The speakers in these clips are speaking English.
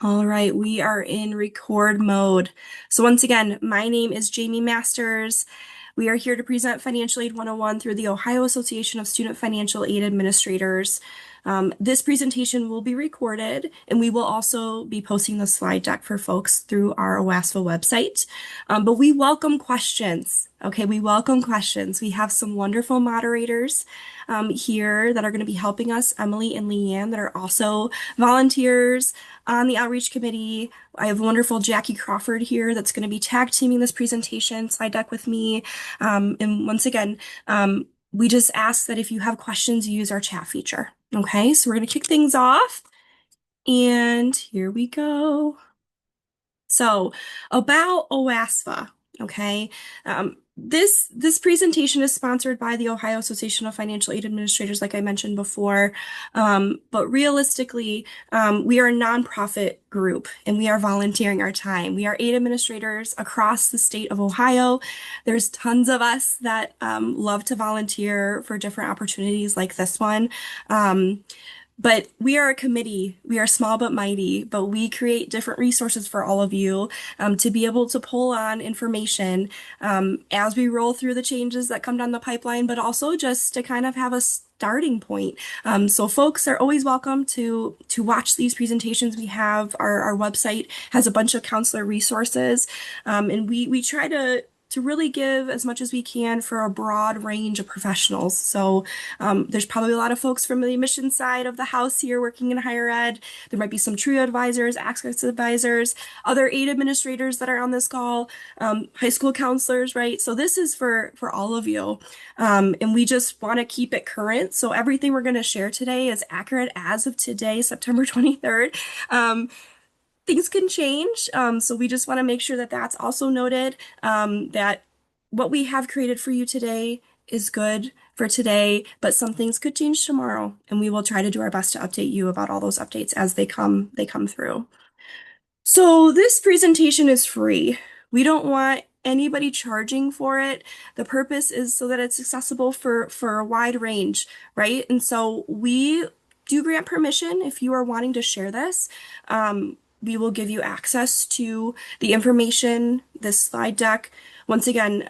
All right, we are in record mode. So once again, my name is Jamie Masters. We are here to present Financial Aid 101 through the Ohio Association of Student Financial Aid Administrators. This presentation will be recorded, and we will also be posting the slide deck for folks through our OASFAA website. But we welcome questions. Okay, we welcome questions. We have some wonderful moderators here that are going to be helping us, Emily and Leanne, that are also volunteers on the outreach committee. I have wonderful Jackie Crawford here that's going to be tag teaming this presentation slide deck with me. And once again, we just ask that if you have questions, you use our chat feature. Okay, so we're going to kick things off. And here we go. So about OASFAA, okay? This presentation is sponsored by the Ohio Association of Financial Aid Administrators, like I mentioned before. But realistically, we are a nonprofit group and we are volunteering our time. We are aid administrators across the state of Ohio. There's tons of us that love to volunteer for different opportunities like this one. But we are a committee. We are small but mighty, but we create different resources for all of you to be able to pull on information as we roll through the changes that come down the pipeline, but also just to kind of have a starting point. So folks are always welcome to watch these presentations. We have our website has a bunch of counselor resources, and we try to really give as much as we can for a broad range of professionals. So there's probably a lot of folks from the admissions side of the house here working in higher ed. There might be some TRIO advisors, access advisors, other aid administrators that are on this call, high school counselors, right? So this is for all of you. And we just want to keep it current. So everything we're going to share today is accurate as of today, September 23rd. Things can change. So we just want to make sure that that's also noted, that what we have created for you today is good for today, but some things could change tomorrow, and we will try to do our best to update you about all those updates as they come through. So this presentation is free. We don't want anybody charging for it. The purpose is so that it's accessible for a wide range, right? And so we do grant permission if you are wanting to share this. We will give you access to the information, this slide deck. Once again,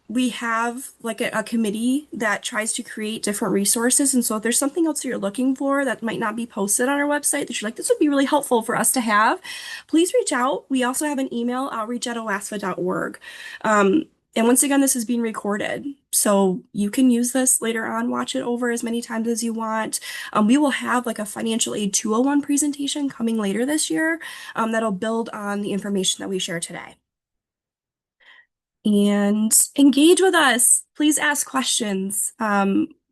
we have like a committee that tries to create different resources. And so if there's something else that you're looking for that might not be posted on our website that you're like, this would be really helpful for us to have, please reach out. We also have an email, outreach@oasfa.org. And once again, this is being recorded, so you can use this later on, watch it over as many times as you want. We will have like a Financial Aid 201 presentation coming later this year that'll build on the information that we share today. And engage with us. Please ask questions.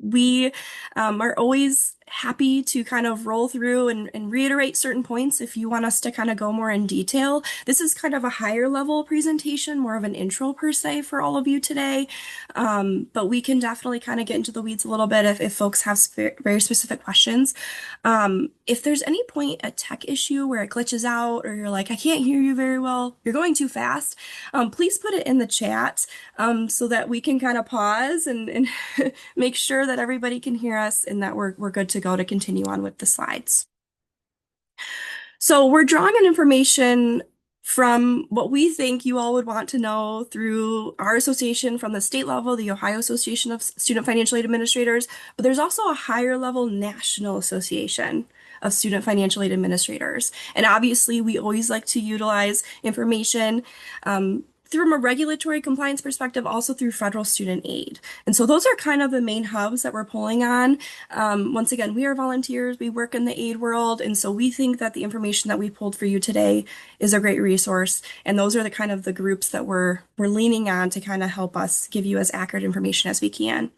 We are always happy to kind of roll through and reiterate certain points if you want us to kind of go more in detail. This is kind of a higher level presentation, more of an intro per se for all of you today. But we can definitely kind of get into the weeds a little bit if folks have very specific questions. If there's any point a tech issue where it glitches out or you're like, I can't hear you very well, you're going too fast, please put it in the chat so that we can kind of pause and make sure that everybody can hear us and that we're good to go to continue on with the slides. So we're drawing on information from what we think you all would want to know through our association from the state level, the Ohio Association of Student Financial Aid Administrators, but there's also a higher level national association of student financial aid administrators. And obviously, we always like to utilize information from a regulatory compliance perspective, also through federal student aid. And so those are kind of the main hubs that we're pulling on. Once again, we are volunteers, we work in the aid world, and so we think that the information that we pulled for you today is a great resource. And those are the kind of the groups that we're leaning on to kind of help us give you as accurate information as we can.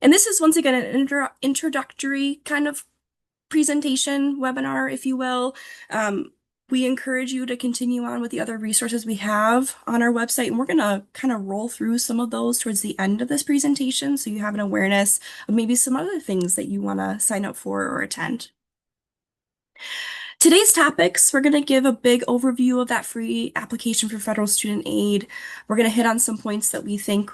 And this is once again an introductory kind of presentation webinar, if you will. We encourage you to continue on with the other resources we have on our website, and we're going to kind of roll through some of those towards the end of this presentation so you have an awareness of maybe some other things that you want to sign up for or attend. Today's topics, we're going to give a big overview of that free application for federal student aid. We're going to hit on some points that we think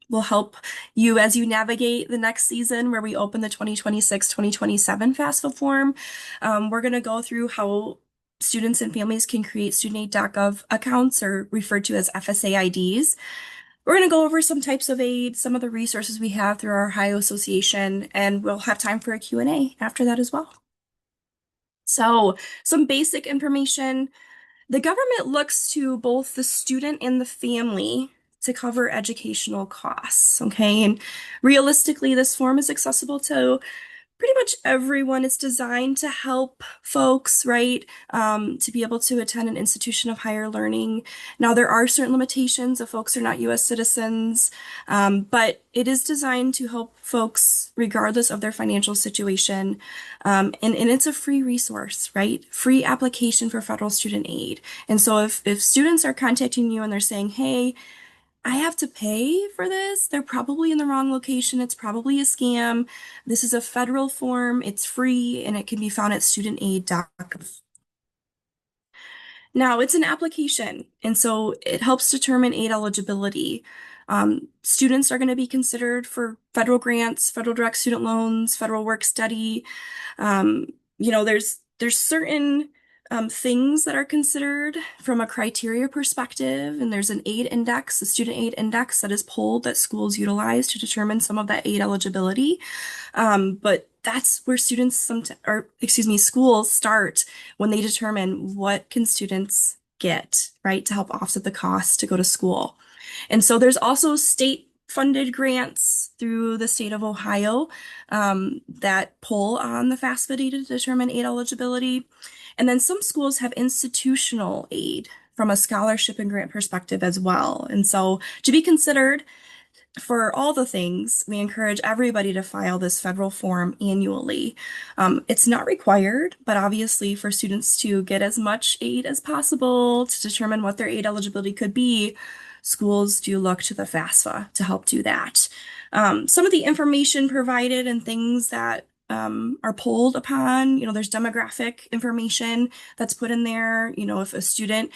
will help you as you navigate the next season where we open the 2026-2027 FAFSA form. We're going to go through how students and families can create studentaid.gov accounts, or referred to as FSA IDs. We're going to go over some types of aid, some of the resources we have through our Ohio Association, and we'll have time for a Q&A after that as well. So, some basic information. The government looks to both the student and the family to cover educational costs, okay? And realistically, this form is accessible to pretty much everyone. Is designed to help folks, right, to be able to attend an institution of higher learning. Now, there are certain limitations if folks are not U.S. citizens, but it is designed to help folks regardless of their financial situation. And it's a free resource, right? Free application for federal student aid. And so if students are contacting you and they're saying, hey, I have to pay for this, they're probably in the wrong location. It's probably a scam. This is a federal form. It's free and it can be found at studentaid.gov. Now, it's an application, and so it helps determine aid eligibility. Students are going to be considered for federal grants, federal direct student loans, federal work study. Um, there's certain things that are considered from a criteria perspective, and there's an aid index, a student aid index that is pulled that schools utilize to determine some of that aid eligibility. But that's where schools start when they determine what can students get, right, to help offset the cost to go to school. And so there's also state funded grants through the state of Ohio that pull on the FAFSA data to determine aid eligibility. And then some schools have institutional aid from a scholarship and grant perspective as well. And so to be considered for all the things, we encourage everybody to file this federal form annually. It's not required, but obviously for students to get as much aid as possible to determine what their aid eligibility could be, schools do look to the FAFSA to help do that. Some of the information provided and things that are pulled upon, there's demographic information that's put in there. If a student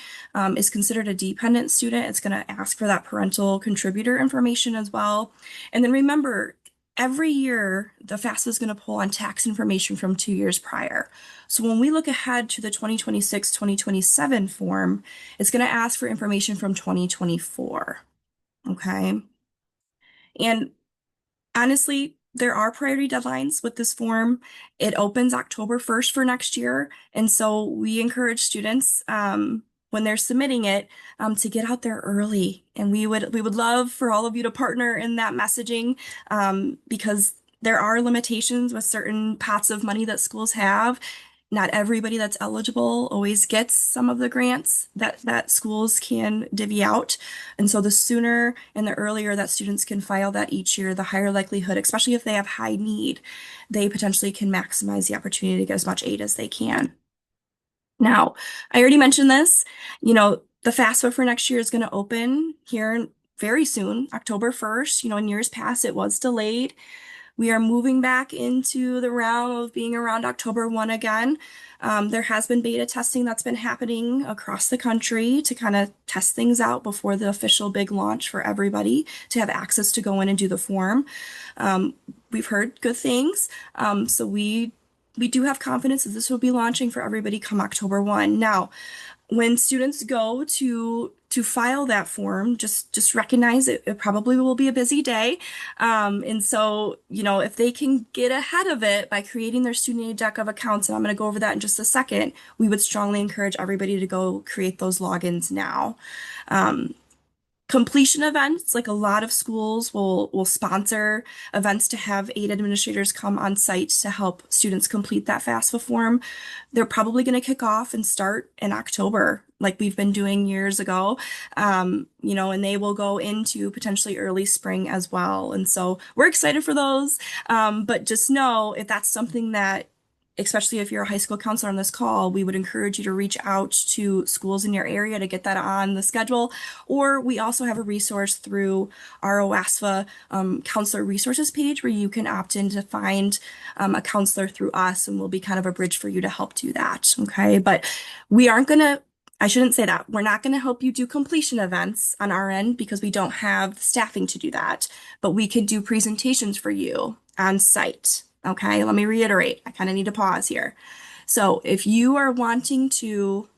is considered a dependent student, it's going to ask for that parental contributor information as well. And then remember, every year, the FAFSA is going to pull on tax information from 2 years prior. So when we look ahead to the 2026-2027 form, it's going to ask for information from 2024. Okay. And honestly, there are priority deadlines with this form. It opens October 1st for next year. And so we encourage students when they're submitting it to get out there early. And we would love for all of you to partner in that messaging because there are limitations with certain pots of money that schools have. Not everybody that's eligible always gets some of the grants that schools can divvy out. And so the sooner and the earlier that students can file that each year, the higher likelihood, especially if they have high need, they potentially can maximize the opportunity to get as much aid as they can. Now, I already mentioned this, the FAFSA for next year is going to open here very soon, October 1st. In years past, it was delayed. We are moving back into the realm of being around October 1 again. There has been beta testing that's been happening across the country to kind of test things out before the official big launch for everybody to have access to go in and do the form. We've heard good things. So we do have confidence that this will be launching for everybody come October 1. Now, when students go to file that form, just recognize it probably will be a busy day. And so, if they can get ahead of it by creating their studentaid.gov accounts, and I'm going to go over that in just a second, we would strongly encourage everybody to go create those logins now. Completion events, like a lot of schools will sponsor events to have aid administrators come on site to help students complete that FAFSA form. They're probably going to kick off and start in October, like we've been doing years ago, and they will go into potentially early spring as well. And so we're excited for those, but just know if that's something that, especially if you're a high school counselor on this call, we would encourage you to reach out to schools in your area to get that on the schedule. Or we also have a resource through our OASFAA counselor resources page where you can opt in to find a counselor through us, and we'll be kind of a bridge for you to help do that. Okay. But I shouldn't say that. We're not going to help you do completion events on our end because we don't have staffing to do that, but we could do presentations for you on site. Okay, let me reiterate. I kind of need to pause here. So if you are wanting to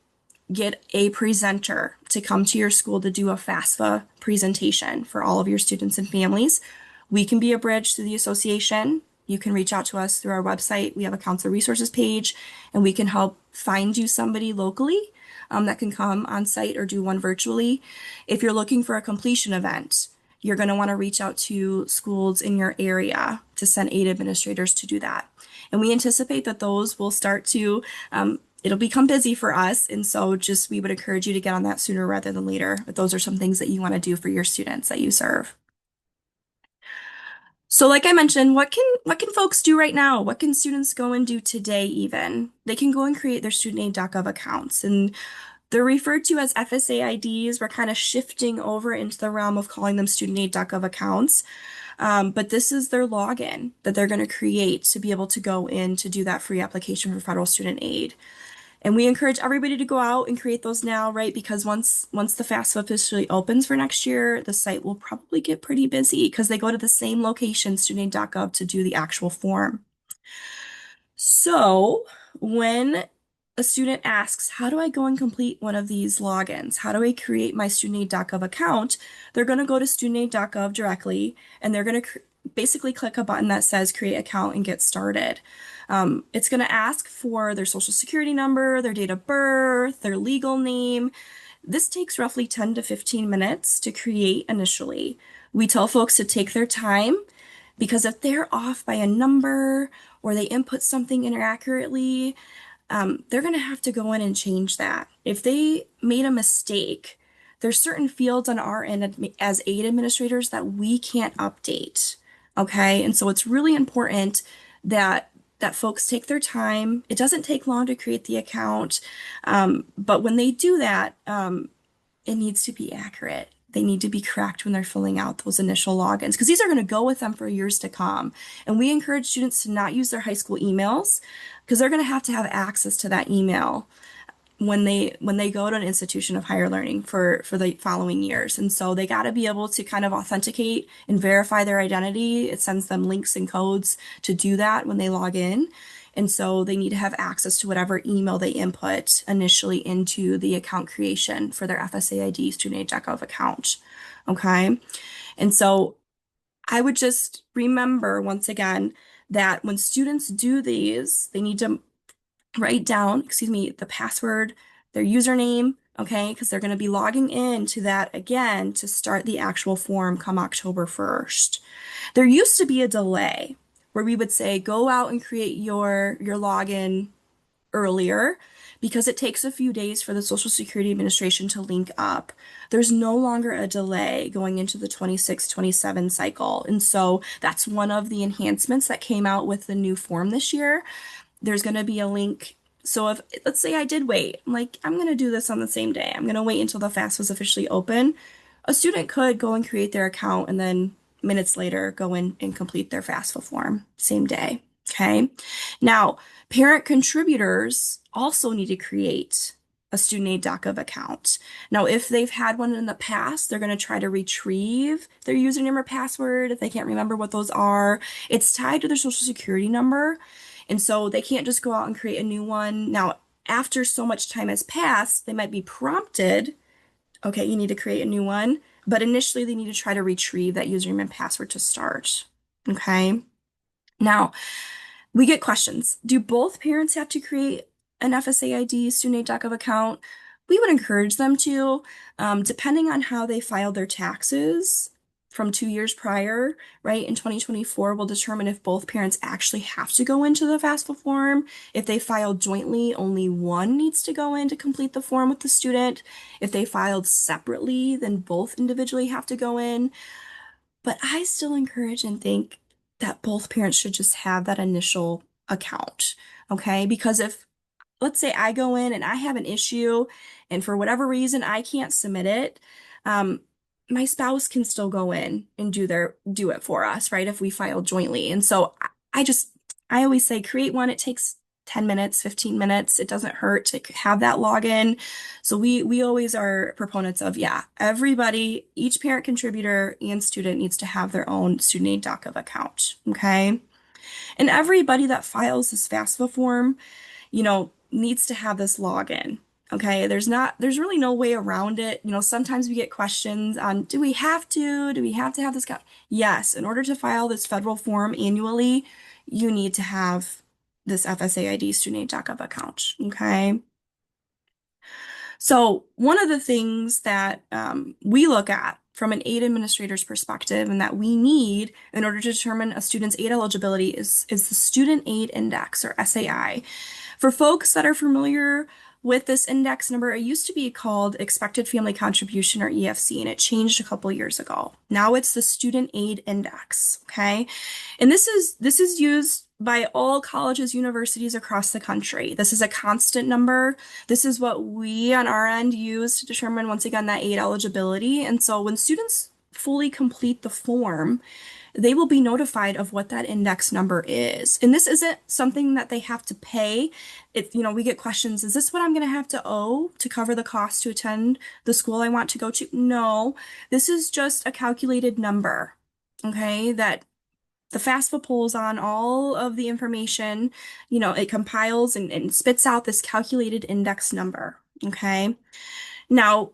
get a presenter to come to your school to do a FAFSA presentation for all of your students and families, we can be a bridge to the association. You can reach out to us through our website. We have a counselor resources page, and we can help find you somebody locally that can come on site or do one virtually. If you're looking for a completion event, you're going to want to reach out to schools in your area to send aid administrators to do that. And we anticipate that those will start to it'll become busy for us. And so just we would encourage you to get on that sooner rather than later. But those are some things that you want to do for your students that you serve. So like I mentioned, what can folks do right now? What can students go and do today even? They can go and create their studentaid.gov accounts, and they're referred to as FSA IDs. We're kind of shifting over into the realm of calling them studentaid.gov accounts. But this is their login that they're going to create to be able to go in to do that free application for federal student aid. And we encourage everybody to go out and create those now, right? Because once the FAFSA officially opens for next year, the site will probably get pretty busy because they go to the same location, student.gov, to do the actual form. So when a student asks, how do I go and complete one of these logins? How do I create my studentaid.gov account? They're going to go to studentaid.gov directly, and they're going to basically click a button that says create account and get started. It's going to ask for their social security number, their date of birth, their legal name. This takes roughly 10 to 15 minutes to create initially. We tell folks to take their time because if they're off by a number or they input something inaccurately, they're going to have to go in and change that. If they made a mistake, there's certain fields on our end as aid administrators that we can't update. Okay, and so it's really important that folks take their time. It doesn't take long to create the account, but when they do that, it needs to be accurate. They need to be correct when they're filling out those initial logins because these are going to go with them for years to come. And we encourage students to not use their high school emails because they're going to have access to that email when they go to an institution of higher learning for the following years. And so they got to be able to kind of authenticate and verify their identity. It sends them links and codes to do that when they log in. And so they need to have access to whatever email they input initially into the account creation for their FSA ID student.gov account. Okay. And so I would just remember once again that when students do these, they need to write down, the password, their username, okay, because they're going to be logging in to that again to start the actual form come October 1st. There used to be a delay where we would say, go out and create your login earlier because it takes a few days for the Social Security Administration to link up. There's no longer a delay going into the 26-27 cycle. And so that's one of the enhancements that came out with the new form this year. There's going to be a link. So if, let's say I did wait, I'm like, I'm going to do this on the same day. I'm going to wait until the FAFSA was officially open. A student could go and create their account and then minutes later go in and complete their FAFSA form same day. Okay. Now, parent contributors also need to create a studentaid.gov account. Now, if they've had one in the past, they're going to try to retrieve their username or password if they can't remember what those are. It's tied to their social security number. And so they can't just go out and create a new one. Now, after so much time has passed, they might be prompted, okay, you need to create a new one. But initially, they need to try to retrieve that username and password to start. Okay. Now, we get questions. Do both parents have to create an FSA ID student.gov account? We would encourage them to, depending on how they filed their taxes from 2 years prior, right? In 2024, we'll determine if both parents actually have to go into the FAFSA form. If they filed jointly, only one needs to go in to complete the form with the student. If they filed separately, then both individually have to go in. But I still encourage and think that both parents should just have that initial account, okay? Because if, let's say I go in and I have an issue and for whatever reason I can't submit it, my spouse can still go in and do it for us, right? If we file jointly. And so I always say create one. It takes 10 minutes, 15 minutes. It doesn't hurt to have that login. So we always are proponents of, yeah, everybody, each parent contributor and student needs to have their own studentaid.gov account, okay? And everybody that files this FAFSA form, needs to have this login. Okay, there's really no way around it. Sometimes we get questions on, do we have to have this? Yes, in order to file this federal form annually, you need to have this FSAID student.gov account. Okay. So one of the things that we look at from an aid administrator's perspective and that we need in order to determine a student's aid eligibility is the Student Aid Index, or SAI. For folks that are familiar with this index number, it used to be called Expected Family Contribution, or EFC, and it changed a couple years ago. Now it's the Student Aid Index, okay? And this is used by all colleges, universities across the country. This is a constant number. This is what we on our end use to determine, once again, that aid eligibility. And so when students fully complete the form, they will be notified of what that index number is. And this isn't something that they have to pay. We get questions, is this what I'm going to have to owe to cover the cost to attend the school I want to go to? No, this is just a calculated number, okay, that the FAFSA pulls on all of the information, it compiles and spits out this calculated index number, okay? Now,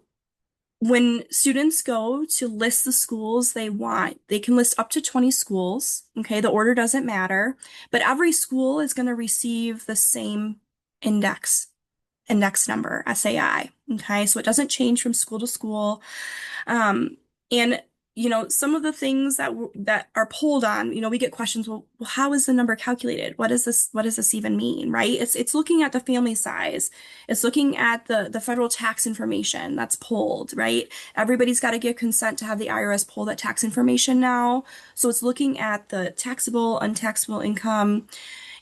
when students go to list the schools they want, they can list up to 20 schools, okay? The order doesn't matter, but every school is going to receive the same index number, SAI, okay? So it doesn't change from school to school. And some of the things that are pulled on, we get questions, well, how is the number calculated? What does this even mean, right? It's looking at the family size. It's looking at the federal tax information that's pulled, right? Everybody's got to give consent to have the IRS pull that tax information now. So it's looking at the taxable, untaxable income.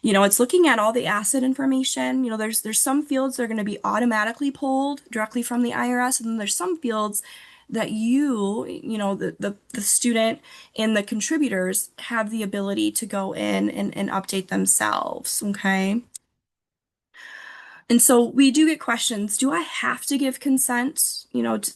It's looking at all the asset information. There's some fields that are going to be automatically pulled directly from the IRS, and then there's some fields that the student and the contributors have the ability to go in and update themselves, okay? And so we do get questions, do I have to give consent?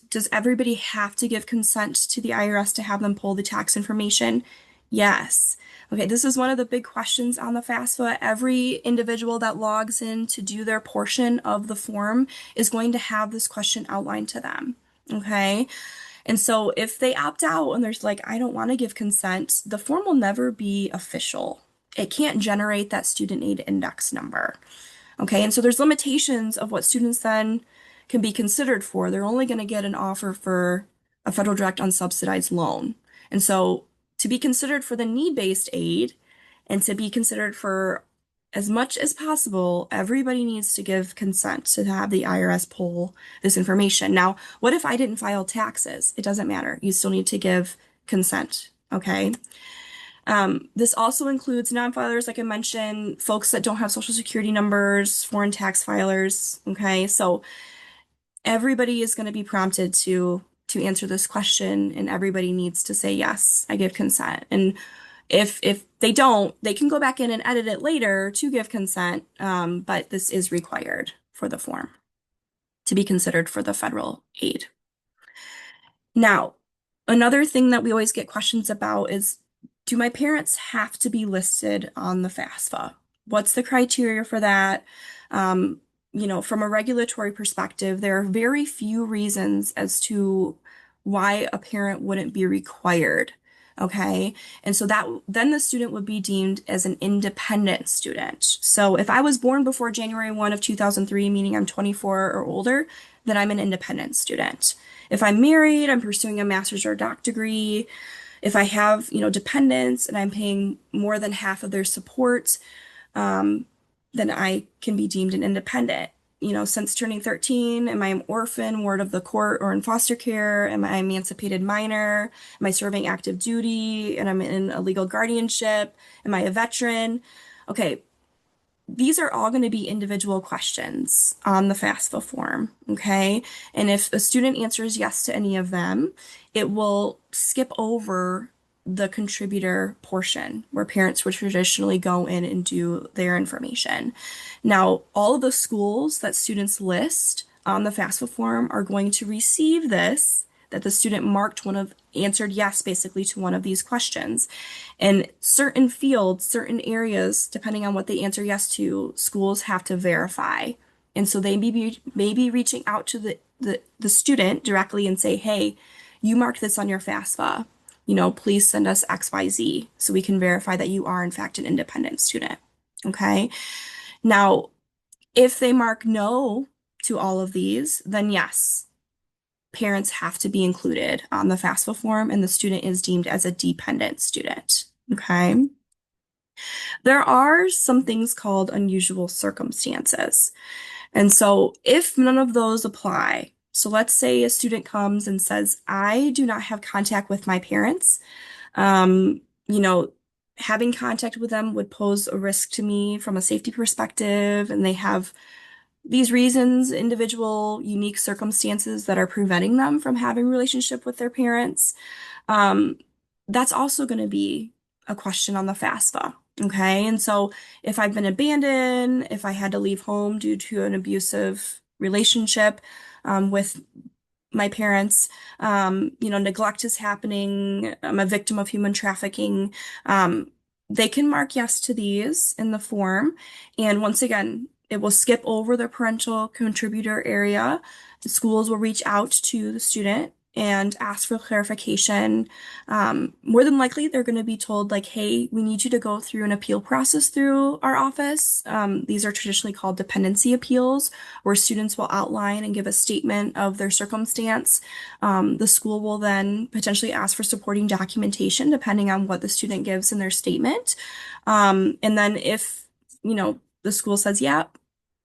Does everybody have to give consent to the IRS to have them pull the tax information? Yes. Okay, this is one of the big questions on the FAFSA. Every individual that logs in to do their portion of the form is going to have this question outlined to them. Okay. And so if they opt out and there's I don't want to give consent, the form will never be official. It can't generate that student aid index number. Okay. And so there's limitations of what students then can be considered for. They're only going to get an offer for a federal direct unsubsidized loan. And so to be considered for the need-based aid and to be considered for as much as possible, everybody needs to give consent to have the IRS pull this information. Now, what if I didn't file taxes? It doesn't matter. You still need to give consent, okay? This also includes non-filers, like I mentioned, folks that don't have social security numbers, foreign tax filers, okay? So everybody is going to be prompted to answer this question, and everybody needs to say, yes, I give consent. And if they don't, they can go back in and edit it later to give consent, but this is required for the form to be considered for the federal aid. Now, another thing that we always get questions about is, do my parents have to be listed on the FAFSA? What's the criteria for that? From a regulatory perspective, there are very few reasons as to why a parent wouldn't be required. Okay. And so then the student would be deemed as an independent student. So if I was born before January 1 of 2003, meaning I'm 24 or older, then I'm an independent student. If I'm married, I'm pursuing a master's or doctorate degree. If I have, dependents and I'm paying more than half of their support, then I can be deemed an independent. Since turning 13, am I an orphan, ward of the court, or in foster care? Am I emancipated minor? Am I serving active duty? And I'm in a legal guardianship? Am I a veteran? Okay, these are all going to be individual questions on the FAFSA form, okay? And if a student answers yes to any of them, it will skip over the contributor portion where parents would traditionally go in and do their information. Now, all of the schools that students list on the FAFSA form are going to receive this that the student answered yes, basically, to one of these questions. And certain fields, certain areas, depending on what they answer yes to, schools have to verify. And so they may be reaching out to the student directly and say, hey, you marked this on your FAFSA. Please send us XYZ so we can verify that you are, in fact, an independent student. Okay. Now, if they mark no to all of these, then yes, parents have to be included on the FAFSA form and the student is deemed as a dependent student. Okay. There are some things called unusual circumstances. And so if none of those apply, so let's say a student comes and says, I do not have contact with my parents. Um, you know, Having contact with them would pose a risk to me from a safety perspective, and they have these reasons, individual, unique circumstances that are preventing them from having a relationship with their parents. Um, that's also going to be a question on the FAFSA. Okay. And so if I've been abandoned, if I had to leave home due to an abusive relationship with my parents, neglect is happening, I'm a victim of human trafficking, they can mark yes to these in the form. And once again, it will skip over the parental contributor area. The schools will reach out to the student and ask for clarification. More than likely, they're going to be told, like, hey, we need you to go through an appeal process through our office. These are traditionally called dependency appeals, where students will outline and give a statement of their circumstance. The school will then potentially ask for supporting documentation, depending on what the student gives in their statement. And then if, the school says, yeah,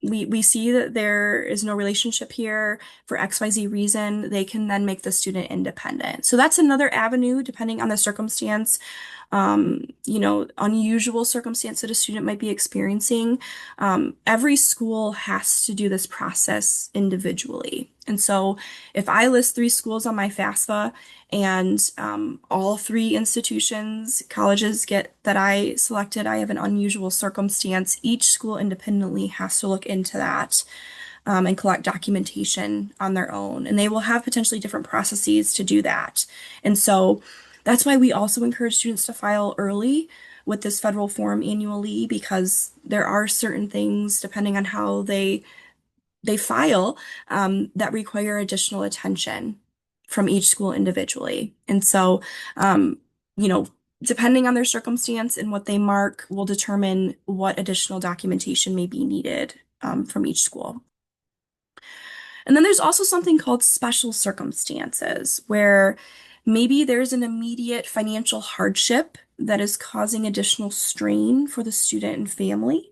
we see that there is no relationship here for XYZ reason, they can then make the student independent. So that's another avenue, depending on the circumstance, unusual circumstance that a student might be experiencing. Every school has to do this process individually. And so if I list 3 schools on my FAFSA and all 3 colleges that I selected, I have an unusual circumstance, each school independently has to look into that and collect documentation on their own. And they will have potentially different processes to do that. And so that's why we also encourage students to file early with this federal form annually, because there are certain things, depending on how they file, that require additional attention from each school individually. And so, you know, depending on their circumstance and what they mark will determine what additional documentation may be needed from each school. And then there's also something called special circumstances, where maybe there's an immediate financial hardship that is causing additional strain for the student and family.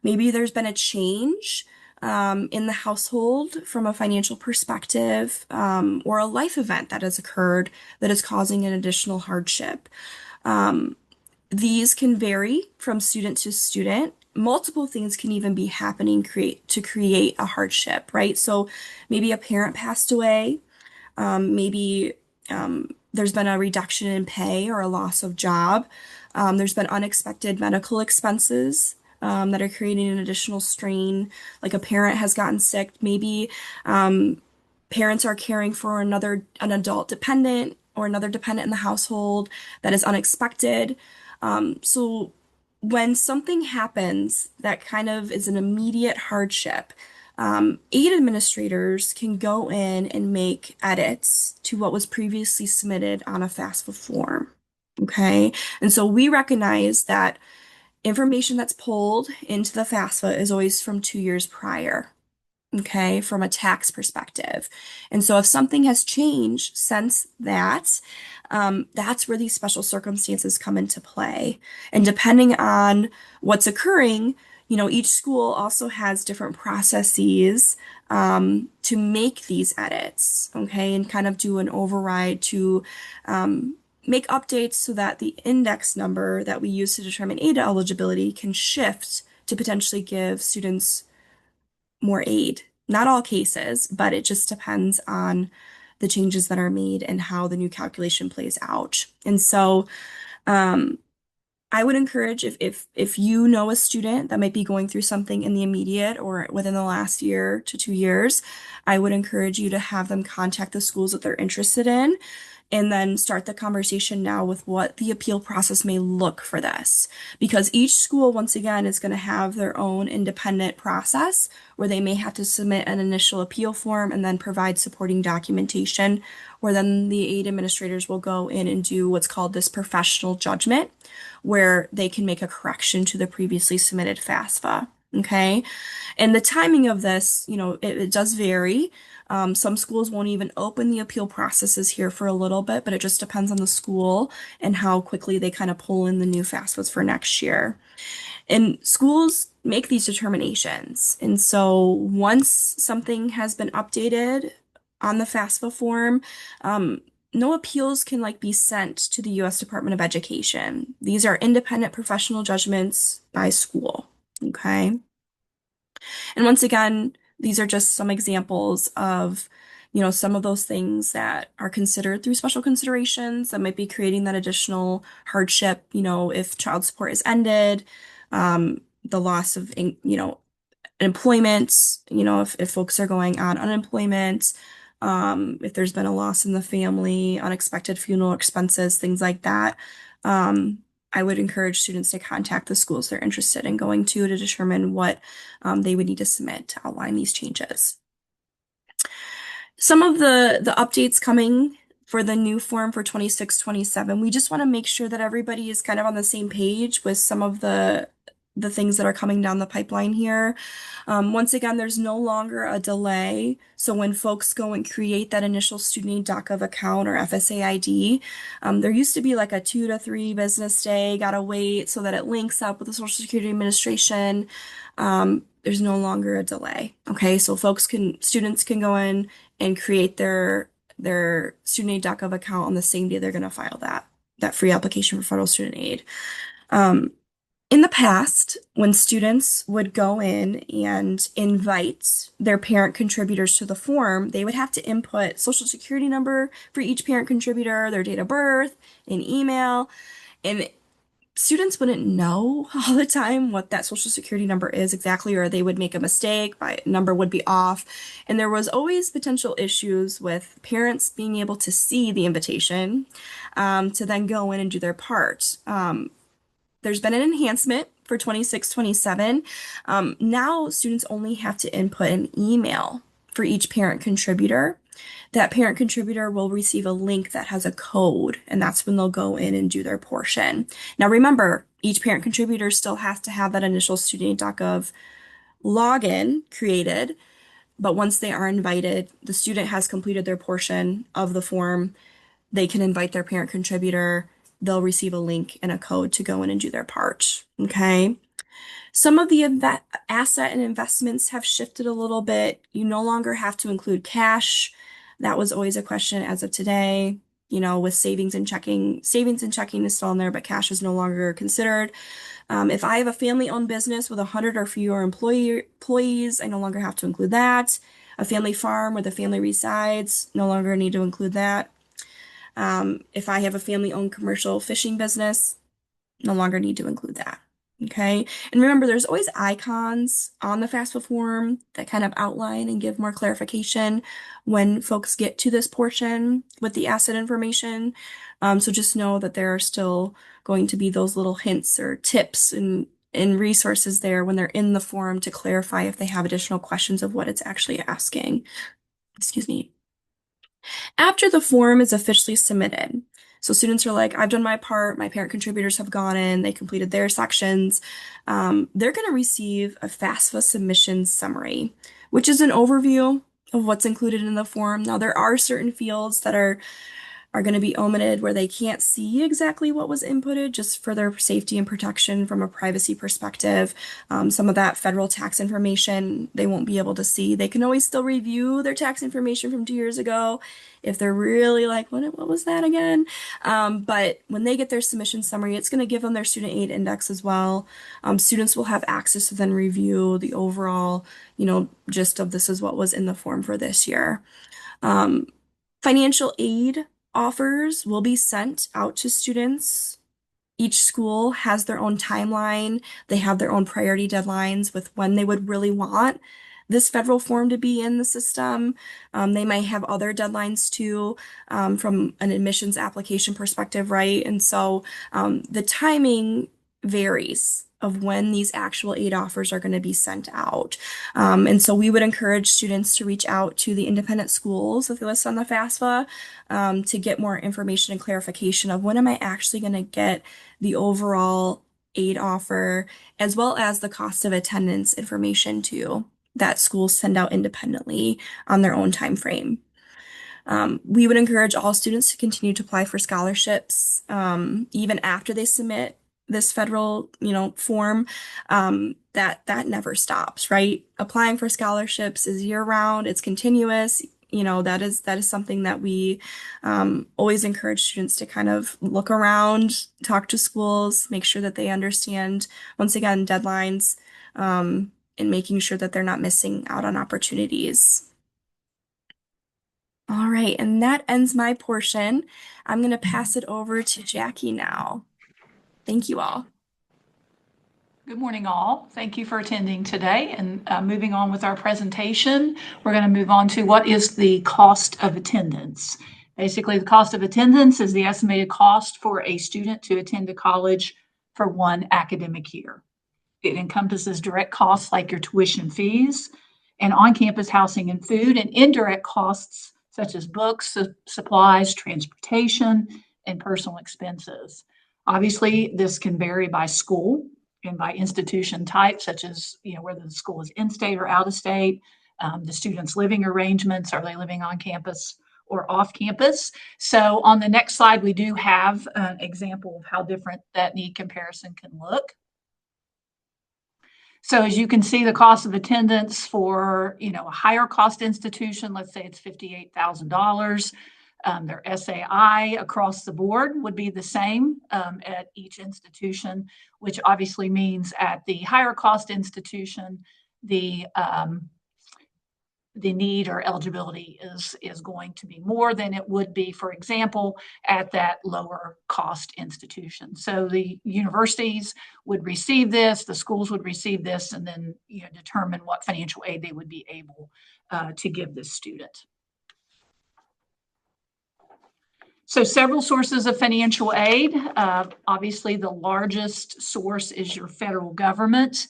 Maybe there's been a change in the household from a financial perspective, or a life event that has occurred that is causing an additional hardship. These can vary from student to student. Multiple things can even be happening to create a hardship, right? So maybe a parent passed away, maybe there's been a reduction in pay or a loss of job. There's been unexpected medical expenses that are creating an additional strain, like a parent has gotten sick. Maybe parents are caring for an adult dependent or another dependent in the household that is unexpected. So when something happens that kind of is an immediate hardship, aid administrators can go in and make edits to what was previously submitted on a FAFSA form. Okay. And so we recognize that information that's pulled into the FAFSA is always from 2 years prior. Okay, from a tax perspective. And so if something has changed since that, that's where these special circumstances come into play. And depending on what's occurring, each school also has different processes to make these edits, okay, and kind of do an override to make updates so that the index number that we use to determine aid eligibility can shift to potentially give students more aid. Not all cases, but it just depends on the changes that are made and how the new calculation plays out. And so I would encourage if you know a student that might be going through something in the immediate or within the last year to 2 years, I would encourage you to have them contact the schools that they're interested in and then start the conversation now with what the appeal process may look for this. Because each school, once again, is going to have their own independent process where they may have to submit an initial appeal form and then provide supporting documentation, where then the aid administrators will go in and do what's called this professional judgment, where they can make a correction to the previously submitted FAFSA. Okay. And the timing of this, it does vary. Some schools won't even open the appeal processes here for a little bit, but it just depends on the school and how quickly they kind of pull in the new FAFSAs for next year. And schools make these determinations. And so once something has been updated on the FAFSA form, no appeals can be sent to the U.S. Department of Education. These are independent professional judgments by school. Okay. And once again, these are just some examples of, some of those things that are considered through special considerations that might be creating that additional hardship, if child support is ended, the loss of, employment, if folks are going on unemployment, if there's been a loss in the family, unexpected funeral expenses, things like that. I would encourage students to contact the schools they're interested in going to determine what they would need to submit to outline these changes. Some of the updates coming for the new form for 26-27, we just want to make sure that everybody is kind of on the same page with some of the things that are coming down the pipeline here. Once again, there's no longer a delay. So when folks go and create that initial student aid DACA account or FSA ID, there used to be like a 2 to 3 business day, gotta wait so that it links up with the Social Security Administration. There's no longer a delay. Okay, so students can go in and create their student aid DACA account on the same day they're going to file that free application for federal student aid. In the past, when students would go in and invite their parent contributors to the form, they would have to input social security number for each parent contributor, their date of birth, an email, and students wouldn't know all the time what that social security number is exactly, or they would make a mistake, my number would be off. And there was always potential issues with parents being able to see the invitation to then go in and do their part. There's been an enhancement for 26-27. Now students only have to input an email for each parent contributor. That parent contributor will receive a link that has a code, and that's when they'll go in and do their portion. Now remember, each parent contributor still has to have that initial student.gov login created, but once they are invited, the student has completed their portion of the form, they can invite their parent contributor, they'll receive a link and a code to go in and do their part. Okay. Some of the asset and investments have shifted a little bit. You no longer have to include cash. That was always a question as of today. With savings and checking is still in there, but cash is no longer considered. If I have a family-owned business with 100 or fewer employees, I no longer have to include that. A family farm where the family resides, no longer need to include that. If I have a family-owned commercial fishing business, no longer need to include that. Okay. And remember, there's always icons on the FAFSA form that kind of outline and give more clarification when folks get to this portion with the asset information. So just know that there are still going to be those little hints or tips and resources there when they're in the form to clarify if they have additional questions of what it's actually asking. Excuse me. After the form is officially submitted, so students are like, I've done my part, my parent contributors have gone in, they completed their sections. They're going to receive a FAFSA submission summary, which is an overview of what's included in the form. Now, there are certain fields that are going to be omitted where they can't see exactly what was inputted just for their safety and protection from a privacy perspective. Some of that federal tax information they won't be able to see. They can always still review their tax information from 2 years ago if they're really like, what was that again? But when they get their submission summary, it's going to give them their student aid index as well. Students will have access to then review the overall, gist of this is what was in the form for this year. Financial aid offers will be sent out to students Each school has their own timeline. They have their own priority deadlines with when they would really want this federal form to be in the system. They might have other deadlines too, from an admissions application perspective, right? And so the timing varies of when these actual aid offers are going to be sent out. And so we would encourage students to reach out to the independent schools that they list on the FAFSA, to get more information and clarification of when am I actually going to get the overall aid offer, as well as the cost of attendance information too, that schools send out independently on their own time frame. We would encourage all students to continue to apply for scholarships, even after they submit this federal, form. That never stops, right? Applying for scholarships is year round. It's continuous. That is something that we always encourage students to kind of look around, talk to schools, make sure that they understand, once again, deadlines, and making sure that they're not missing out on opportunities. All right, and that ends my portion. I'm going to pass it over to Jackie now. Thank you all. Good morning, all. Thank you for attending today. And moving on with our presentation, we're going to move on to what is the cost of attendance. Basically, the cost of attendance is the estimated cost for a student to attend a college for one academic year. It encompasses direct costs like your tuition fees and on-campus housing and food, and indirect costs such as books, supplies, transportation, and personal expenses. Obviously, this can vary by school and by institution type, such as whether the school is in-state or out-of-state, the students' living arrangements, are they living on campus or off campus? So on the next slide, we do have an example of how different that need comparison can look. So as you can see, the cost of attendance for a higher cost institution, let's say it's $58,000, their SAI across the board would be the same at each institution, which obviously means at the higher cost institution, the need or eligibility is going to be more than it would be, for example, at that lower cost institution. So the universities would receive this, the schools would receive this, and then determine what financial aid they would be able to give this student. So several sources of financial aid. Obviously, the largest source is your federal government.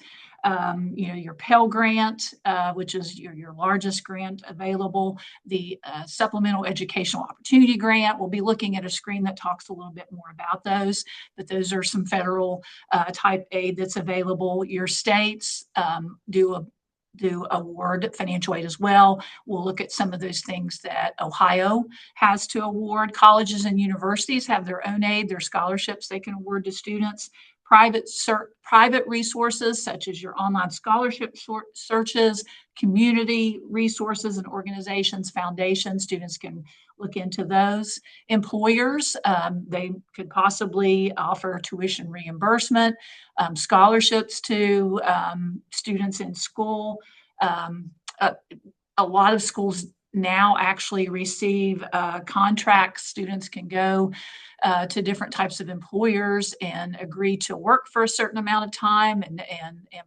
Your Pell Grant, which is your largest grant available, the Supplemental Educational Opportunity Grant. We'll be looking at a screen that talks a little bit more about those, but those are some federal type aid that's available. Your states do award financial aid as well. We'll look at some of those things that Ohio has to award. Colleges and universities have their own aid, their scholarships they can award to students. Private resources such as your online scholarship searches, community resources and organizations, foundations, students can look into those. Employers, they could possibly offer tuition reimbursement, scholarships to students in school. A lot of schools now actually receive contracts. Students can go to different types of employers and agree to work for a certain amount of time and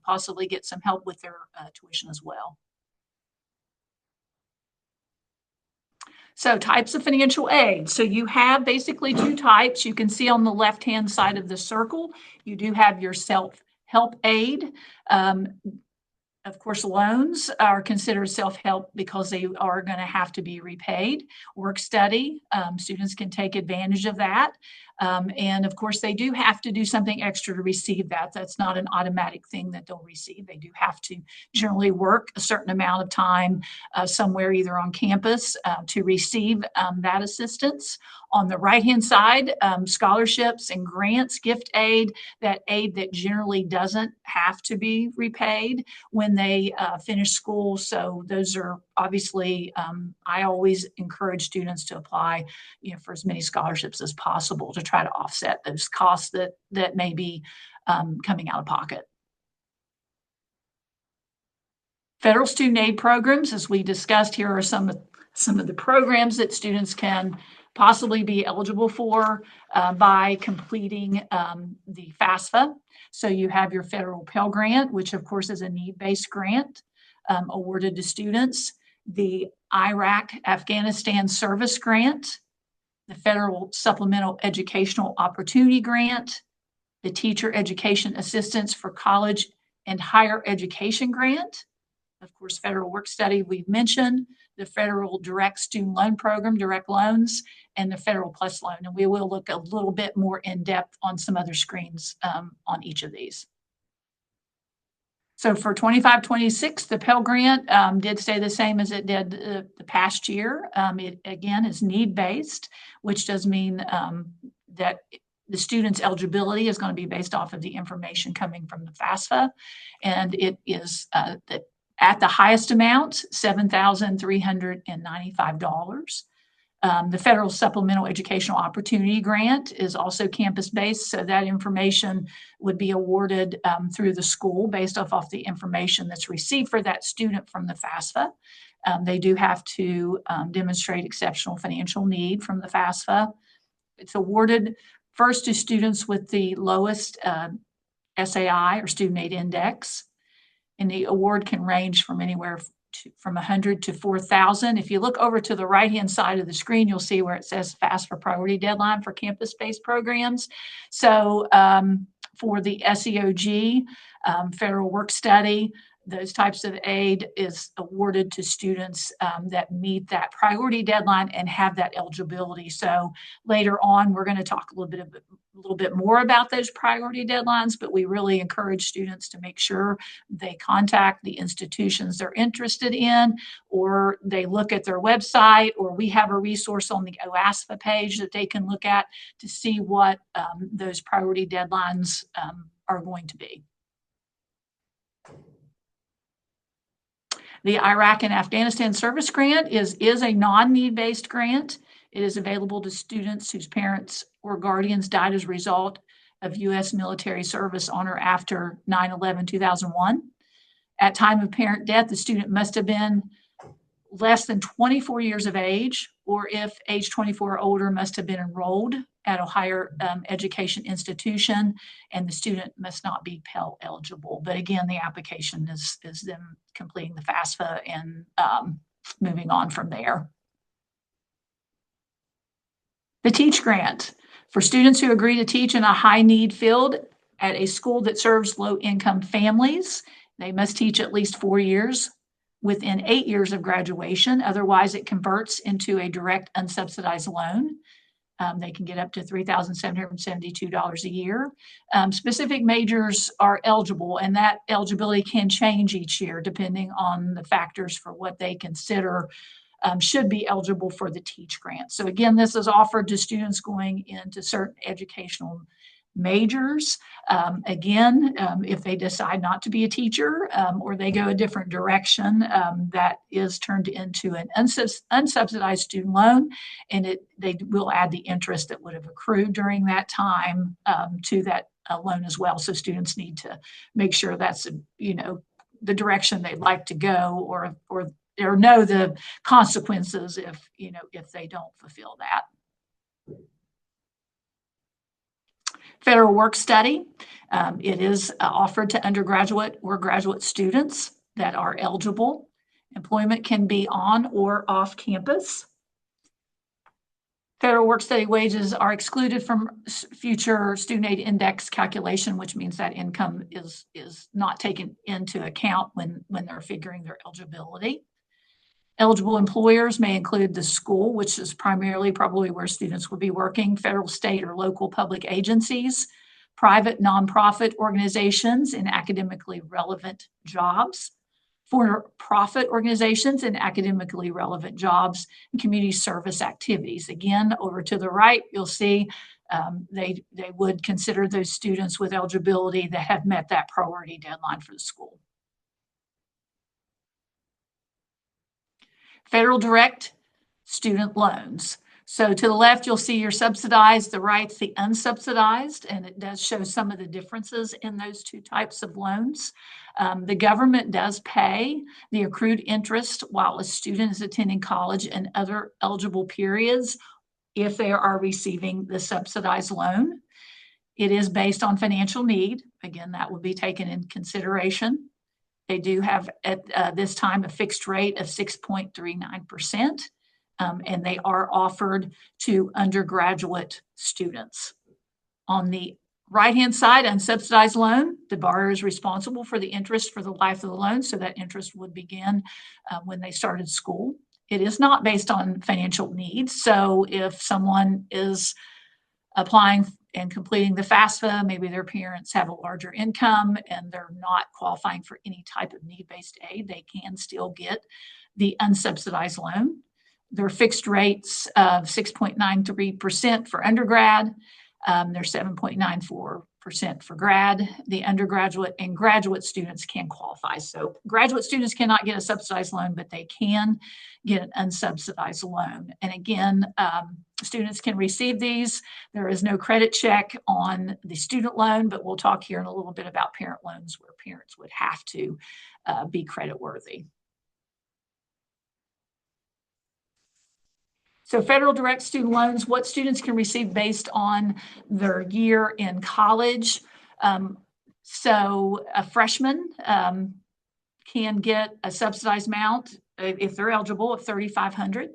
possibly get some help with their tuition as well. So types of financial aid. So you have basically two types. You can see on the left-hand side of the circle, you do have your self-help aid. Of course, loans are considered self-help because they are going to have to be repaid. Work study, students can take advantage of that. And of course, they do have to do something extra to receive that. That's not an automatic thing that they'll receive. They do have to generally work a certain amount of time somewhere, either on campus, to receive that assistance. On the right-hand side, scholarships and grants, gift aid, that aid that generally doesn't have to be repaid when they finish school. So those are obviously, I always encourage students to apply for as many scholarships as possible to try to offset those costs that may be coming out of pocket. Federal student aid programs, as we discussed, here are some of the programs that students can possibly be eligible for by completing the FAFSA. So you have your federal Pell Grant, which of course is a need-based grant awarded to students, the Iraq Afghanistan Service Grant, the Federal Supplemental Educational Opportunity Grant, the Teacher Education Assistance for College and Higher Education Grant, of course, Federal Work Study we've mentioned, the Federal Direct Student Loan Program, direct loans, and the Federal Plus Loan. And we will look a little bit more in depth on some other screens on each of these. So for 25-26, the Pell Grant did stay the same as it did the past year. It, again, is need-based, which does mean that the student's eligibility is going to be based off of the information coming from the FAFSA. And it is at the highest amount, $7,395. The Federal Supplemental Educational Opportunity Grant is also campus-based, so that information would be awarded through the school based off the information that's received for that student from the FAFSA. They do have to demonstrate exceptional financial need from the FAFSA. It's awarded first to students with the lowest SAI or Student Aid Index, and the award can range from anywhere from 100 to 4,000. If you look over to the right-hand side of the screen, you'll see where it says FAFSA priority deadline for campus-based programs. So for the SEOG, Federal Work Study, those types of aid is awarded to students that meet that priority deadline and have that eligibility. So later on, we're going to talk a little bit more about those priority deadlines, but we really encourage students to make sure they contact the institutions they're interested in, or they look at their website, or we have a resource on the OASFAA page that they can look at to see what those priority deadlines are going to be. The Iraq and Afghanistan Service Grant is a non-need-based grant. It is available to students whose parents or guardians died as a result of U.S. military service on or after 9/11/2001. At time of parent death, the student must have been less than 24 years of age, or if age 24 or older, must have been enrolled at a higher education institution, and the student must not be Pell eligible. But again, the application is them completing the FAFSA and moving on from there. The Teach Grant. For students who agree to teach in a high-need field at a school that serves low-income families, they must teach at least 4 years within 8 years of graduation. Otherwise, it converts into a direct unsubsidized loan. They can get up to $3,772 a year. Specific majors are eligible, and that eligibility can change each year depending on the factors for what they consider should be eligible for the Teach Grant. So again, this is offered to students going into certain educational majors. Again, if they decide not to be a teacher or they go a different direction, that is turned into an unsubsidized student loan, and they will add the interest that would have accrued during that time to that loan as well. So students need to make sure that's the direction they'd like to go, or know the consequences if they don't fulfill that. Federal Work Study. It is offered to undergraduate or graduate students that are eligible. Employment can be on or off campus. Federal Work Study wages are excluded from future Student Aid Index calculation, which means that income is not taken into account when they're figuring their eligibility. Eligible employers may include the school, which is primarily probably where students will be working, federal, state, or local public agencies, private nonprofit organizations in academically relevant jobs, for-profit organizations in academically relevant jobs, and community service activities. Again, over to the right, you'll see they would consider those students with eligibility that have met that priority deadline for the school. Federal direct student loans. So to the left, you'll see your subsidized, the right's the unsubsidized, and it does show some of the differences in those two types of loans. The government does pay the accrued interest while a student is attending college and other eligible periods if they are receiving the subsidized loan. It is based on financial need. Again, that will be taken in consideration. They do have at this time a fixed rate of 6.39%, and they are offered to undergraduate students. On the right-hand side, unsubsidized loan, the borrower is responsible for the interest for the life of the loan, so that interest would begin when they started school. It is not based on financial needs, so if someone is applying and completing the FAFSA, maybe their parents have a larger income and they're not qualifying for any type of need-based aid, they can still get the unsubsidized loan. Their fixed rates of 6.93% for undergrad, they're 7.94% for grad. The undergraduate and graduate students can qualify. So graduate students cannot get a subsidized loan, but they can get an unsubsidized loan. And again, students can receive these. There is no credit check on the student loan, but we'll talk here in a little bit about parent loans where parents would have to be credit worthy. So federal direct student loans, what students can receive based on their year in college. So a freshman can get a subsidized amount if they're eligible of $3,500.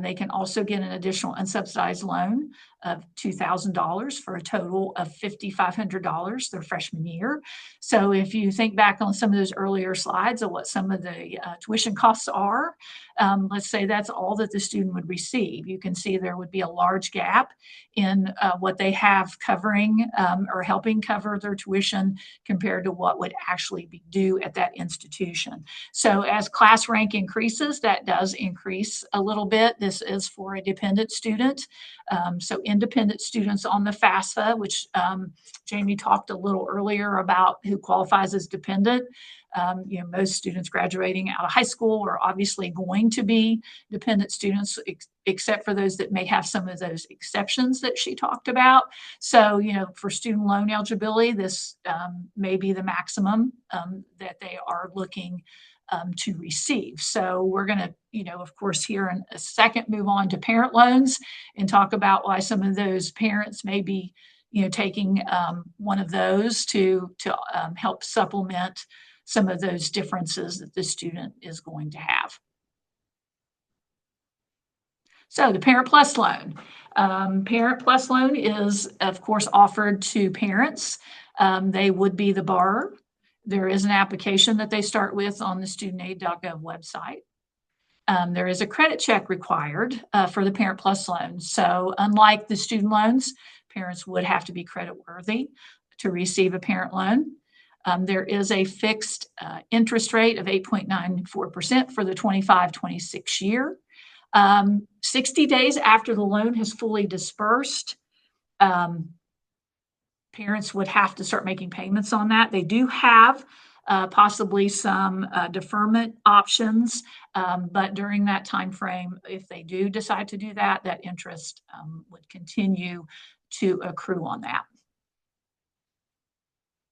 They can also get an additional unsubsidized loan of $2,000 for a total of $5,500 their freshman year. So if you think back on some of those earlier slides of what some of the tuition costs are, let's say that's all that the student would receive. You can see there would be a large gap in what they have covering or helping cover their tuition compared to what would actually be due at that institution. So as class rank increases, that does increase a little bit. This is for a dependent student. So independent students on the FAFSA, which Jamie talked a little earlier about who qualifies as dependent. Most students graduating out of high school are obviously going to be dependent students, except for those that may have some of those exceptions that she talked about. So, for student loan eligibility, this may be the maximum that they are looking to receive. So we're going to, of course, here in a second move on to parent loans and talk about why some of those parents may be, taking one of those to help supplement some of those differences that the student is going to have. So the Parent Plus loan. Parent Plus loan is, of course, offered to parents. They would be the borrower. There is an application that they start with on the studentaid.gov website. There is a credit check required for the Parent Plus loan. So unlike the student loans, parents would have to be credit worthy to receive a parent loan. There is a fixed interest rate of 8.94% for the 25-26 year. 60 days after the loan has fully dispersed, parents would have to start making payments on that. They do have possibly some deferment options, but during that time frame, if they do decide to do that, that interest would continue to accrue on that.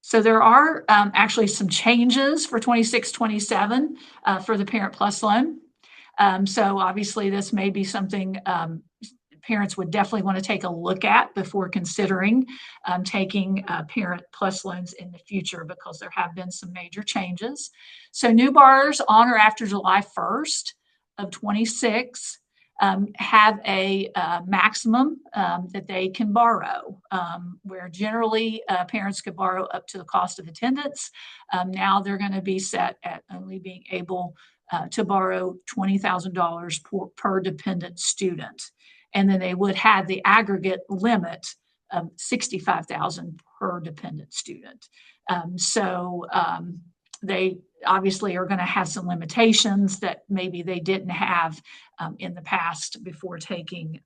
So there are actually some changes for 26-27 for the Parent Plus loan. So obviously this may be something parents would definitely want to take a look at before considering taking Parent Plus loans in the future, because there have been some major changes. So new borrowers on or after July 1st of 26 have a maximum that they can borrow, where generally parents could borrow up to the cost of attendance. Now they're going to be set at only being able to borrow $20,000 per dependent student. And then they would have the aggregate limit of $65,000 per dependent student. They obviously are going to have some limitations that maybe they didn't have in the past before taking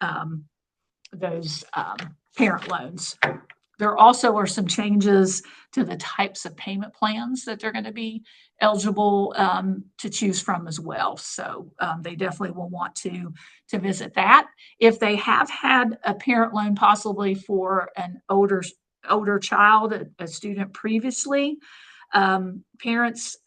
those parent loans. There also are some changes to the types of payment plans that they're going to be eligible to choose from as well. So they definitely will want to visit that. If they have had a parent loan possibly for an older child, a student previously, parents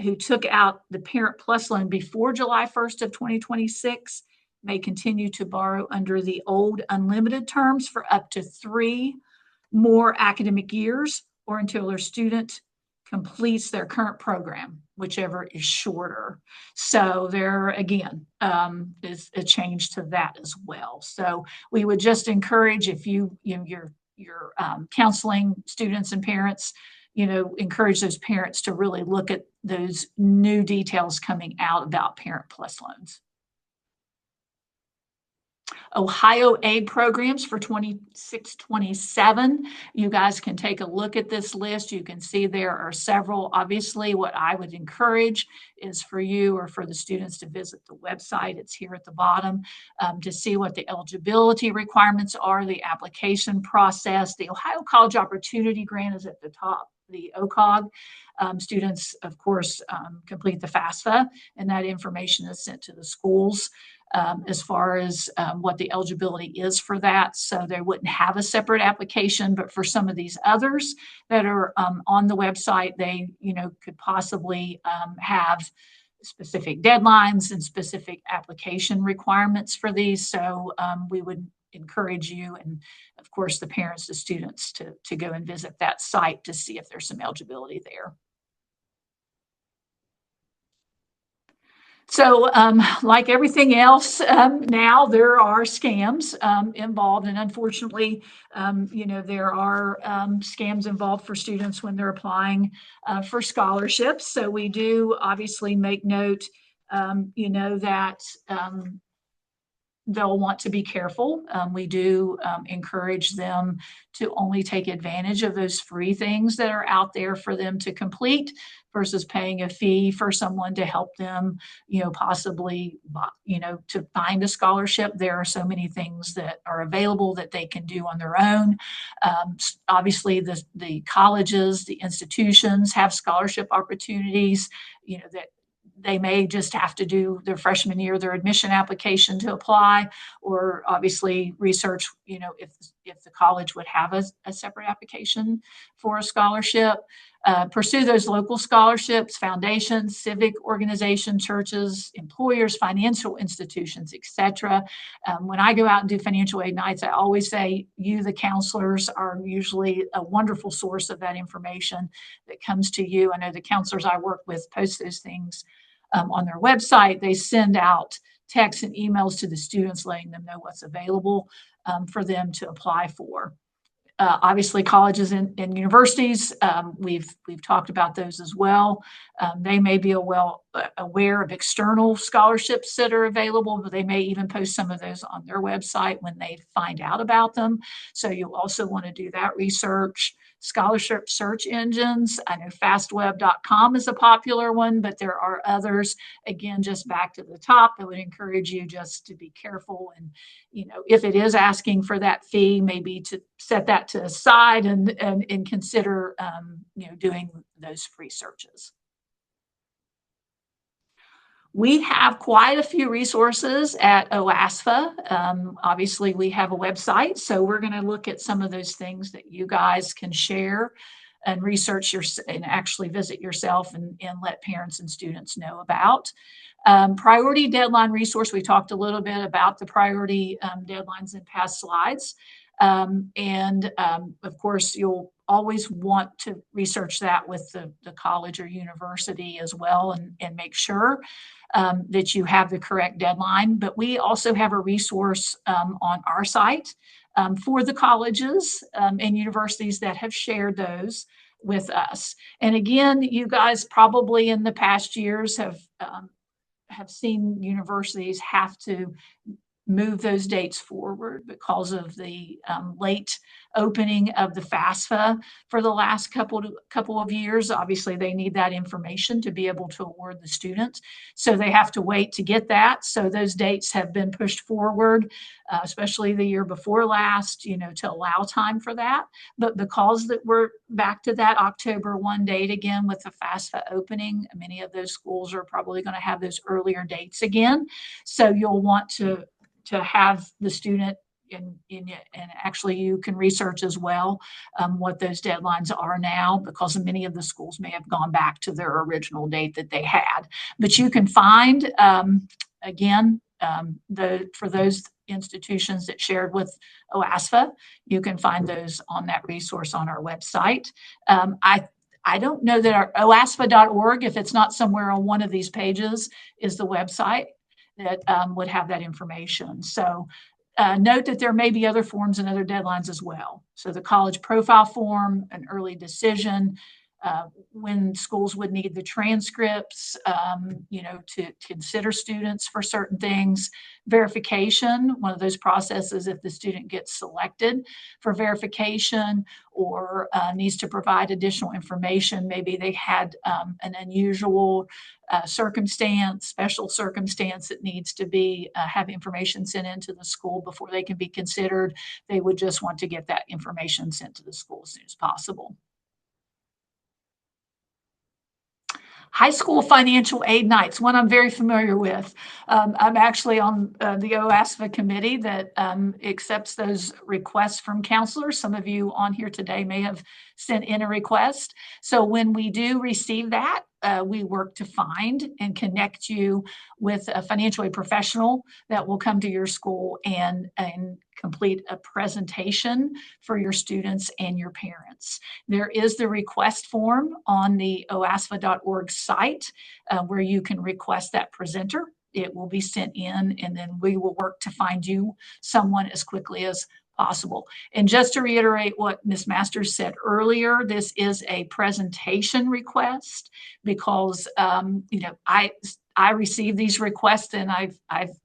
who took out the Parent Plus loan before July 1st of 2026, may continue to borrow under the old unlimited terms for up to 3 more academic years or until their student completes their current program, whichever is shorter. So there again is a change to that as well. So we would just encourage, if you're counseling students and parents, encourage those parents to really look at those new details coming out about Parent Plus loans. Ohio aid programs for 26-27. You guys can take a look at this list. You can see there are several. Obviously, what I would encourage is for you or for the students to visit the website. It's here at the bottom to see what the eligibility requirements are, the application process. The Ohio College Opportunity Grant is at the top, the OCOG. Students, of course, complete the FAFSA, and that information is sent to the schools. As far as what the eligibility is for that. So they wouldn't have a separate application, but for some of these others that are on the website, they, could possibly have specific deadlines and specific application requirements for these. So we would encourage you and, of course, the parents, the students to go and visit that site to see if there's some eligibility there. So like everything else, now there are scams involved. And unfortunately, there are scams involved for students when they're applying for scholarships. So we do obviously make note, that they'll want to be careful. We do encourage them to only take advantage of those free things that are out there for them to complete versus paying a fee for someone to help them, possibly, to find a scholarship. There are so many things that are available that they can do on their own. Obviously, the colleges, the institutions have scholarship opportunities, that they may just have to do their freshman year, their admission application to apply, or obviously research, if the college would have a separate application for a scholarship. Pursue those local scholarships, foundations, civic organizations, churches, employers, financial institutions, etc. When I go out and do financial aid nights, I always say you, the counselors, are usually a wonderful source of that information that comes to you. I know the counselors I work with post those things on their website. They send out texts and emails to the students letting them know what's available for them to apply for. Obviously, colleges and universities, we've talked about those as well. They may be aware of external scholarships that are available, but they may even post some of those on their website when they find out about them. So you'll also want to do that research. Scholarship search engines. I know fastweb.com is a popular one, but there are others. Again, just back to the top, I would encourage you just to be careful. And, if it is asking for that fee, maybe to set that to the side and consider, doing those free searches. We have quite a few resources at OASFAA. Obviously, we have a website, so we're going to look at some of those things that you guys can share and research and actually visit yourself and let parents and students know about. Priority deadline resource, we talked a little bit about the priority deadlines in past slides. Of course, you'll always want to research that with the college or university as well and make sure that you have the correct deadline. But we also have a resource on our site for the colleges and universities that have shared those with us. And again, you guys probably in the past years have seen universities have to move those dates forward because of the late opening of the FAFSA for the last couple of years. Obviously, they need that information to be able to award the student. So they have to wait to get that. So those dates have been pushed forward, especially the year before last, to allow time for that. But because that we're back to that October 1 date again with the FAFSA opening, many of those schools are probably going to have those earlier dates again. So you'll want to have the student and actually you can research as well what those deadlines are now, because many of the schools may have gone back to their original date that they had. But you can find, again, for those institutions that shared with OASFAA, you can find those on that resource on our website. I don't know that our OASFAA.org, if it's not somewhere on one of these pages, is the website that would have that information. So note that there may be other forms and other deadlines as well. So the college profile form, an early decision, when schools would need the transcripts, to consider students for certain things. Verification, one of those processes if the student gets selected for verification or needs to provide additional information. Maybe they had an unusual circumstance, special circumstance that needs to be have information sent into the school before they can be considered. They would just want to get that information sent to the school as soon as possible. High school financial aid nights, one I'm very familiar with. I'm actually on the OASFAA committee that accepts those requests from counselors. Some of you on here today may have sent in a request. So when we do receive that, we work to find and connect you with a financial aid professional that will come to your school and complete a presentation for your students and your parents. There is the request form on the OASFAA.org site where you can request that presenter. It will be sent in, and then we will work to find you someone as quickly as possible. And just to reiterate what Ms. Masters said earlier, this is a presentation request because I receive these requests and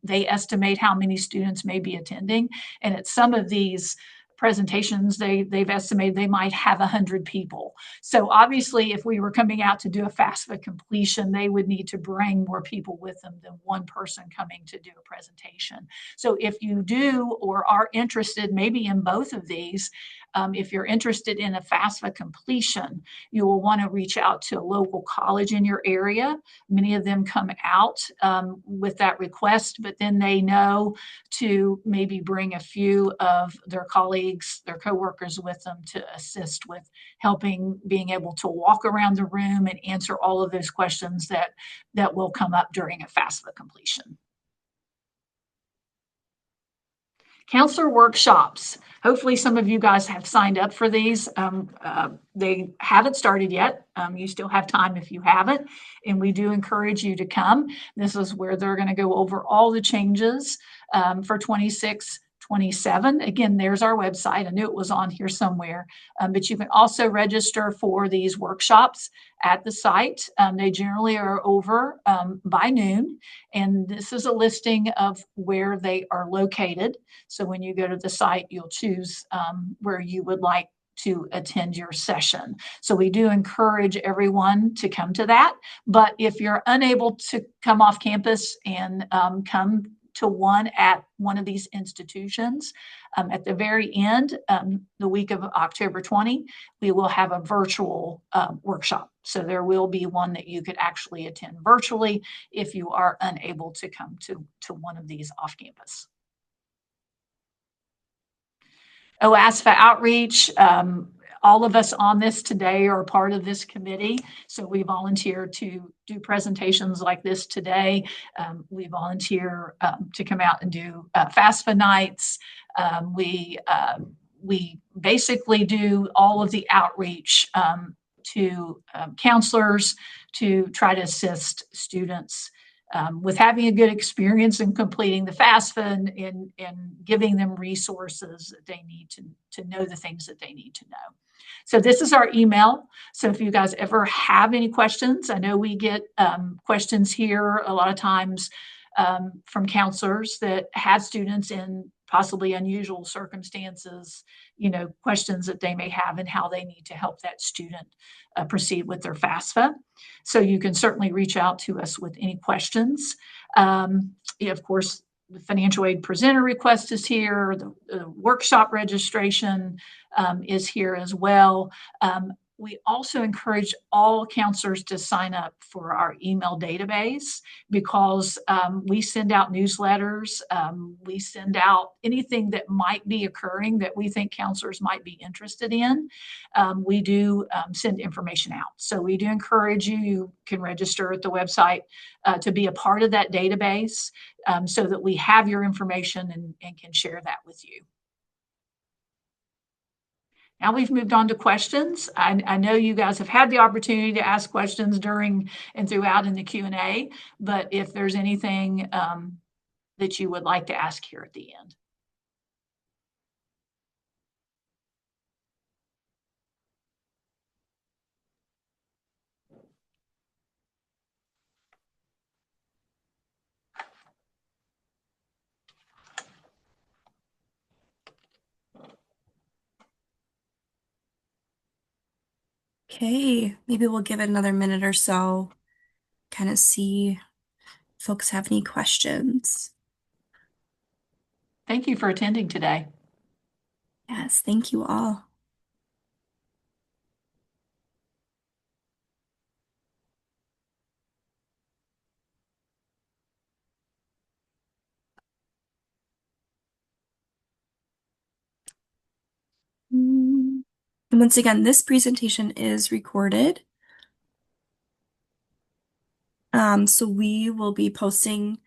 they estimate how many students may be attending. And at some of these presentations, they've estimated they might have 100 people. So obviously, if we were coming out to do a FAFSA completion, they would need to bring more people with them than one person coming to do a presentation. So if you do or are interested maybe in both of these, if you're interested in a FAFSA completion, you will want to reach out to a local college in your area. Many of them come out with that request, but then they know to maybe bring a few of their colleagues, their coworkers with them to assist with being able to walk around the room and answer all of those questions that will come up during a FAFSA completion. Counselor workshops. Hopefully some of you guys have signed up for these. They haven't started yet. You still have time if you haven't, and we do encourage you to come. This is where they're going to go over all the changes for 26, 27. Again, there's our website. I knew it was on here somewhere, but you can also register for these workshops at the site. They generally are over by noon, and this is a listing of where they are located. So when you go to the site, you'll choose where you would like to attend your session. So we do encourage everyone to come to that. But if you're unable to come off campus and come to one at one of these institutions, at the very end, the week of October 20, we will have a virtual workshop. So there will be one that you could actually attend virtually if you are unable to come to one of these off campus. OASFAA outreach. All of us on this today are part of this committee. So we volunteer to do presentations like this today. We volunteer to come out and do FAFSA nights. We basically do all of the outreach to counselors to try to assist students with having a good experience in completing the FAFSA and giving them resources that they need to know the things that they need to know. So this is our email. So if you guys ever have any questions, I know we get questions here a lot of times from counselors that have students in possibly unusual circumstances, questions that they may have and how they need to help that student proceed with their FAFSA. So you can certainly reach out to us with any questions. Of course, the financial aid presenter request is here. The workshop registration is here as well. We also encourage all counselors to sign up for our email database because we send out newsletters. We send out anything that might be occurring that we think counselors might be interested in. We do send information out. So we do encourage you, you can register at the website to be a part of that database so that we have your information and can share that with you. Now we've moved on to questions. I know you guys have had the opportunity to ask questions during and throughout in the Q&A, but if there's anything that you would like to ask here at the end. Okay, maybe we'll give it another minute or so, kind of see if folks have any questions. Thank you for attending today. Yes, thank you all. Mm. And once again, this presentation is recorded. So we will be posting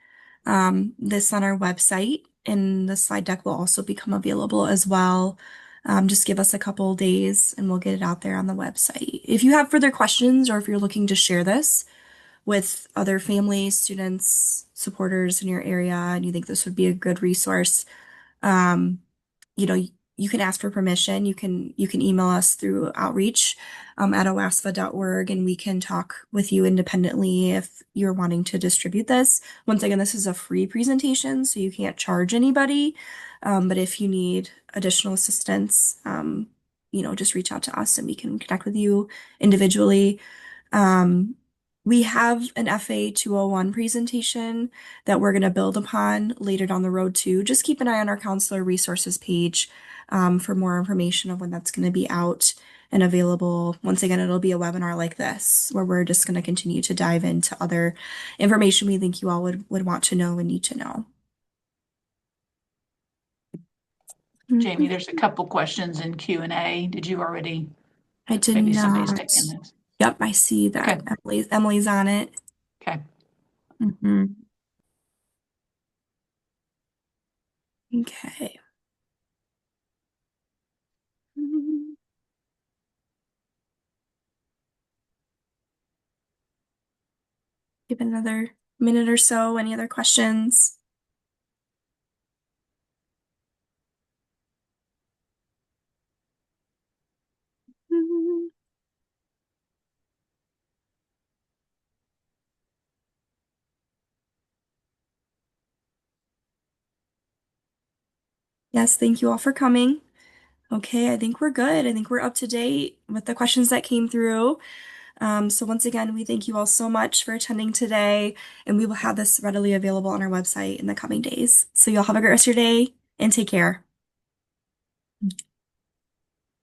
this on our website, and the slide deck will also become available as well. Just give us a couple days and we'll get it out there on the website. If you have further questions or if you're looking to share this with other families, students, supporters in your area, and you think this would be a good resource, um, you know, you can ask for permission. You can email us through outreach at oasfa.org, and we can talk with you independently if you're wanting to distribute this. Once again, this is a free presentation, so you can't charge anybody. But if you need additional assistance, just reach out to us and we can connect with you individually. Um, we have an FA 201 presentation that we're going to build upon later down the road too. Just keep an eye on our counselor resources page for more information of when that's going to be out and available. Once again, it'll be a webinar like this where we're just going to continue to dive into other information we think you all would want to know and need to know. Jamie, Mhm. there's a couple questions in Q&A. Did you already, I did maybe somebody's not. taking this? Yep, I see that Okay, Emily's on it. okay. Mhm. Okay. Mhm. Give it another minute or so. Any other questions? Mhm. Yes, thank you all for coming. Okay, I think we're good. I think we're up to date with the questions that came through. So once again, we thank you all so much for attending today, and we will have this readily available on our website in the coming days. So y'all have a great rest of your day and take care.